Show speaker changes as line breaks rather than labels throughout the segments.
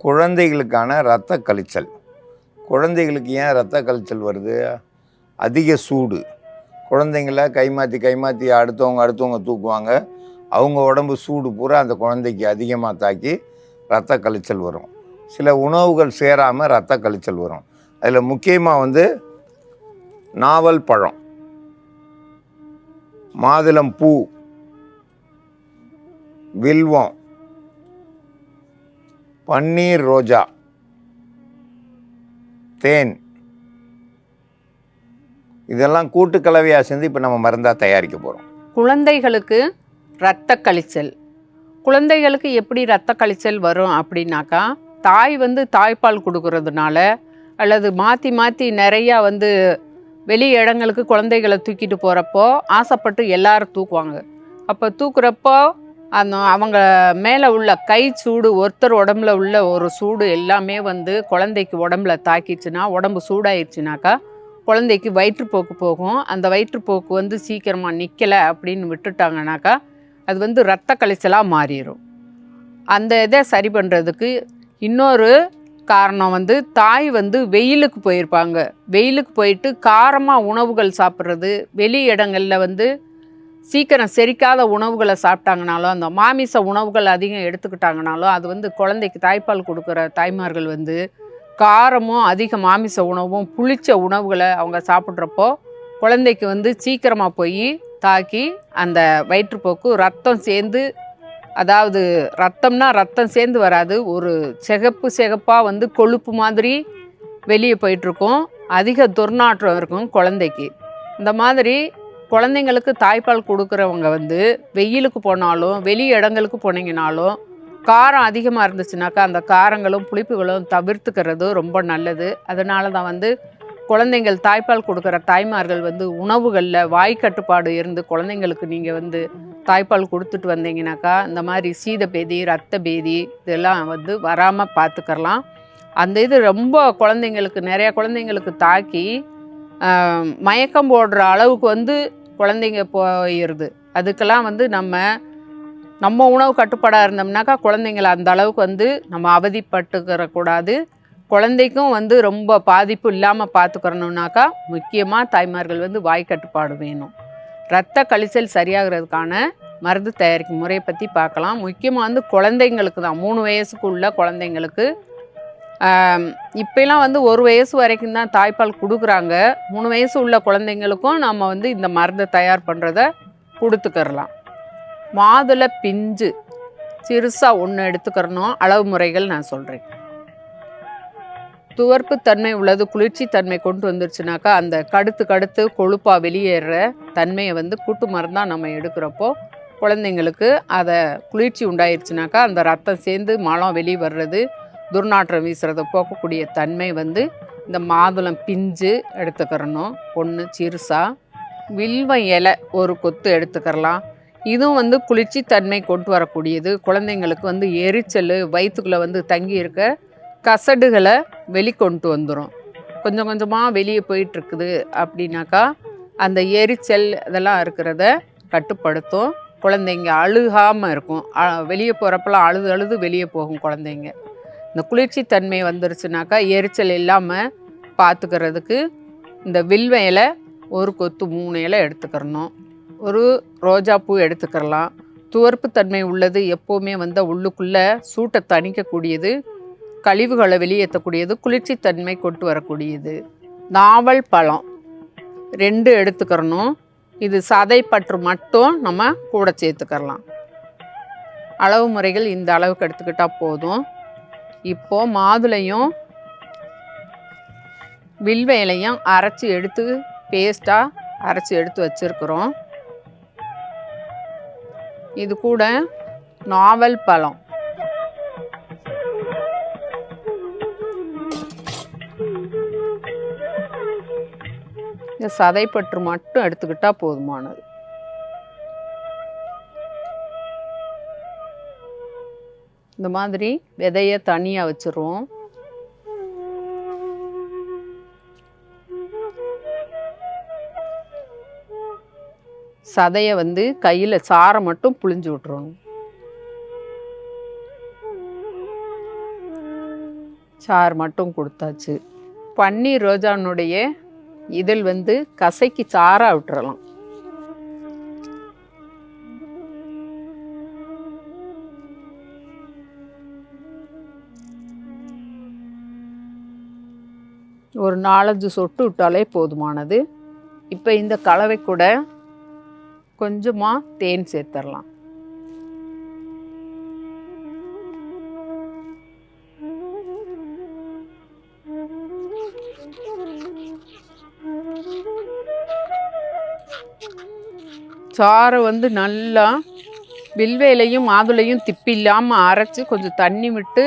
குழந்தைகளுக்கான இரத்த கழிச்சல். குழந்தைகளுக்கு ஏன் இரத்த கழிச்சல் வருது? அதிக சூடு. குழந்தைங்கள கைமாற்றி அடுத்தவங்க தூக்குவாங்க. அவங்க உடம்பு சூடு பூரா அந்த குழந்தைக்கு அதிகமாக தாக்கி இரத்த கழிச்சல் வரும். சில உணவுகள் சேராமல் இரத்த கழிச்சல் வரும். அதில் முக்கியமாக நாவல் பழம், மாதுளம் பூ, வில்வம், பன்னீர் ரோஜா, தேன், இதெல்லாம் கூட்டு கலவையாக சேர்ந்து இப்போ நம்ம மருந்தாக தயாரிக்க போகிறோம்.
குழந்தைகளுக்கு இரத்த கழிச்சல். குழந்தைகளுக்கு எப்படி இரத்த கழிச்சல் வரும் அப்படின்னாக்கா, தாய் தாய்ப்பால் கொடுக்கறதுனால அல்லது மாற்றி நிறையா வெளி இடங்களுக்கு குழந்தைகளை தூக்கிட்டு போகிறப்போ ஆசைப்பட்டு எல்லாரும் தூக்குவாங்க. அப்போ தூக்குறப்போ அவங்க மேலே உள்ள கை சூடு, ஒருத்தர் உடம்புல உள்ள ஒரு சூடு எல்லாமே குழந்தைக்கு உடம்புல தாக்கிடுச்சுன்னா, உடம்பு சூடாயிடுச்சுனாக்கா குழந்தைக்கு வயிற்றுப்போக்கு போகும். அந்த வயிற்றுப்போக்கு சீக்கிரமாக நிற்கலை அப்படின்னு விட்டுட்டாங்கனாக்கா அது இரத்த கழிச்சலாக மாறிடும். அந்த இதை சரி பண்ணுறதுக்கு இன்னொரு காரணம் தாய் வெயிலுக்கு போயிருப்பாங்க. வெயிலுக்கு போயிட்டு காரமாக உணவுகள் சாப்பிட்றது, வெளி இடங்களில் சீக்கிரம் செரிக்காத உணவுகளை சாப்பிட்டாங்கனாலும், அந்த மாமிச உணவுகள் அதிகம் எடுத்துக்கிட்டாங்கனாலும், அது குழந்தைக்கு தாய்ப்பால் கொடுக்குற தாய்மார்கள் காரமும் அதிக மாமிச உணவும் புளிச்ச உணவுகளை அவங்க சாப்பிட்றப்போ குழந்தைக்கு சீக்கிரமாக போய் தாக்கி அந்த வயிற்றுப்போக்கு ரத்தம் சேர்ந்து, அதாவது ரத்தம்னா ரத்தம் சேர்ந்து வராது, ஒரு சிகப்பாக கொழுப்பு மாதிரி வெளியே போயிட்டுருக்கும். அதிக துர்நாற்றம் இருக்கும் குழந்தைக்கு. இந்த மாதிரி குழந்தைங்களுக்கு தாய்ப்பால் கொடுக்குறவங்க வெயிலுக்கு போனாலும் வெளி இடங்களுக்கு போனீங்கனாலும் காரம் அதிகமாக இருந்துச்சுனாக்கா அந்த காரங்களும் புளிப்புகளும் தவிர்த்துக்கிறது ரொம்ப நல்லது. அதனால தான் குழந்தைங்கள் தாய்ப்பால் கொடுக்குற தாய்மார்கள் உணவுகளில் வாய் கட்டுப்பாடு இருந்து குழந்தைங்களுக்கு நீங்கள் தாய்ப்பால் கொடுத்துட்டு வந்தீங்கன்னாக்கா இந்த மாதிரி சீதபேதி, இரத்த பேதி இதெல்லாம் வராமல் பார்த்துக்கலாம். அந்த இது ரொம்ப குழந்தைங்களுக்கு, நிறையா குழந்தைங்களுக்கு தாக்கி மயக்கம் போடுற அளவுக்கு குழந்தைங்க போயிடுது. அதுக்கெல்லாம் நம்ம உணவு கட்டுப்பாடாக இருந்தோம்னாக்கா குழந்தைங்களை அந்த அளவுக்கு நம்ம அவதிப்பட்டுக்கிறக்கூடாது. குழந்தைக்கும் ரொம்ப பாதிப்பு இல்லாமல் பார்த்துக்கிறணுன்னாக்கா முக்கியமாக தாய்மார்கள் வாய் கட்டுப்பாடு வேணும். இரத்த கழிச்சல் சரியாகிறதுக்கான மருந்து தயாரிக்கும் முறையை பற்றி பார்க்கலாம். முக்கியமாக குழந்தைங்களுக்கு தான், 3 வயசுக்கு உள்ள குழந்தைங்களுக்கு. இப்போலாம் 1 வயசு வரைக்கும் தான் தாய்ப்பால் கொடுக்குறாங்க. 3 வயசு உள்ள குழந்தைங்களுக்கும் நம்ம இந்த மருந்தை தயார் பண்ணுறத கொடுத்துக்கிறலாம். மாதுளை பிஞ்சு சிறுசாக 1 எடுத்துக்கிறணும். அளவு முறைகள் நான் சொல்கிறேன். துவர்ப்பு தன்மை உள்ளது, குளிர்ச்சி தன்மை கொண்டு வந்துருச்சுனாக்கா அந்த கடுத்து கொழுப்பாக வெளியேற தன்மையை கூட்டு மருந்தாக நம்ம எடுக்கிறப்போ குழந்தைங்களுக்கு அதை குளிர்ச்சி உண்டாயிருச்சுனாக்கா அந்த ரத்தம் சேர்ந்து மலம் வெளியே வர்றது, துர்நாற்றம் வீசுறதை போக்கக்கூடிய தன்மை இந்த மாதுளம் பிஞ்சு எடுத்துக்கிறணும் 1 சிறுசாக. வில்வ இலை 1 கொத்து எடுத்துக்கிறலாம். இதுவும் குளிர்ச்சி தன்மை கொண்டு வரக்கூடியது. குழந்தைங்களுக்கு எரிச்சல், வயிற்றுக்குள்ளே தங்கி இருக்க கசடுகளை வெளிக்கொண்டு வந்துடும். கொஞ்சம் கொஞ்சமாக வெளியே போயிட்டுருக்குது அப்படின்னாக்கா அந்த எரிச்சல் இதெல்லாம் இருக்கிறத கட்டுப்படுத்தும். குழந்தைங்க அழுகாமல் இருக்கும். வெளியே போகிறப்பெல்லாம் அழுது வெளியே போகும் குழந்தைங்க. இந்த குளிர்ச்சி தன்மை வந்துருச்சுனாக்கா எரிச்சல் இல்லாமல் பார்த்துக்கிறதுக்கு இந்த வில்வ இலை 1 கொத்து 3 இலை எடுத்துக்கிறணும். 1 ரோஜாப்பூ எடுத்துக்கிறலாம். துவர்ப்பு தன்மை உள்ளது, எப்போவுமே உள்ளுக்குள்ளே சூட்டை தணிக்கக்கூடியது, கழிவுகளை வெளியேற்றக்கூடியது, குளிர்ச்சி தன்மை கொண்டு வரக்கூடியது. நாவல் பழம் 2 எடுத்துக்கிறணும். இது சதைப்பற்று மட்டும் நம்ம கூட சேர்த்துக்கிறலாம். அளவு முறைகள் இந்த அளவுக்கு எடுத்துக்கிட்டால் போதும். இப்போது மாதுளையும் வில்வ இலையும் அரைச்சி எடுத்து பேஸ்ட்டாக அரைச்சி எடுத்து வச்சுருக்குறோம். இது கூட நாவல் பழம், இந்த சதைப்பற்று மட்டும் எடுத்துக்கிட்டால் போதுமானது. இந்த மாதிரி விதையை தனியாக வச்சுருவோம். சதையை கையில் சாரை மட்டும் புழிஞ்சு விட்டுறணும். சாறு மட்டும் கொடுத்தாச்சு. பன்னீர் ரோஜானுடைய இதில் வந்து கசைக்கு சாறாக விட்டுறலாம். ஒரு 4-5 சொட்டு விட்டாலே போதுமானது. இப்போ இந்த கலவை கூட கொஞ்சமாக தேன் சேர்த்துடலாம். சாறை வந்து நல்லா வில்வேலையும் மாதுளையும் திப்பி இல்லாமல் அரைச்சி கொஞ்சம் தண்ணி விட்டு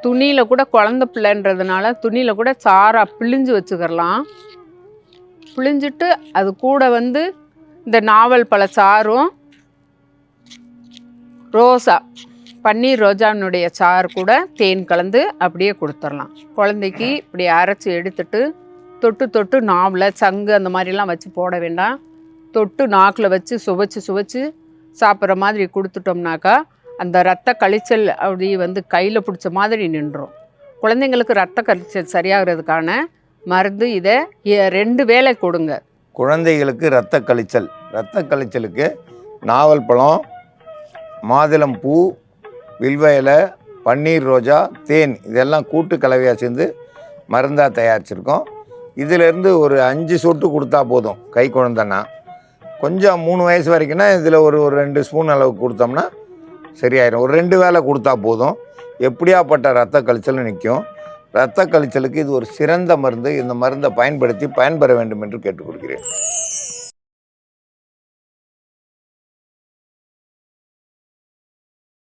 துணியில் கூட குழந்த பிள்ளைன்றதுனால துணியில் கூட சாறை பிழிஞ்சு வச்சுக்கிறலாம். பிழிஞ்சிட்டு அது கூட வந்து இந்த நாவல் பழ சாறும் ரோசா பன்னீர் ரோஜானுடைய சாறு கூட தேன் கலந்து அப்படியே கொடுத்துடலாம். குழந்தைக்கு இப்படி அரைச்சி எடுத்துட்டு தொட்டு தொட்டு நாவில் சங்கு அந்த மாதிரிலாம் வச்சு போட வேண்டாம். தொட்டு நாக்கில் வச்சு சுவைச்சு சாப்பிட்ற மாதிரி கொடுத்துட்டோம்னாக்கா அந்த ரத்த கழிச்சல் அப்படி வந்து கையில் பிடிச்ச மாதிரி நின்றுடும். குழந்தைங்களுக்கு ரத்த கழிச்சல் சரியாகிறதுக்கான மருந்து இதை 2 வேளை கொடுங்க.
குழந்தைகளுக்கு இரத்த கழிச்சலுக்கு நாவல் பழம், மாதுளம் பூ, வில்வ இலை, பன்னீர் ரோஜா, தேன் இதெல்லாம் கூட்டு கலவையாக சேர்ந்து மருந்தாக தயாரிச்சிருக்கோம். இதிலேருந்து ஒரு 5 சொட்டு கொடுத்தா போதும். கை குழந்தைன்னா கொஞ்சம் 3 வயசு வரைக்கும்னா இதில் ஒரு 2 ஸ்பூன் அளவுக்கு கொடுத்தோம்னா சரியாயிடும். ஒரு 2 வேளை கொடுத்தா போதும். எப்படியாப்பட்ட இரத்த கழிச்சலும் நிற்கும். இரத்த கழிச்சலுக்கு இது ஒரு சிறந்த மருந்து. இந்த மருந்தை பயன்படுத்தி பயன்பெற வேண்டும் என்று கேட்டுக்கொள்கிறேன்.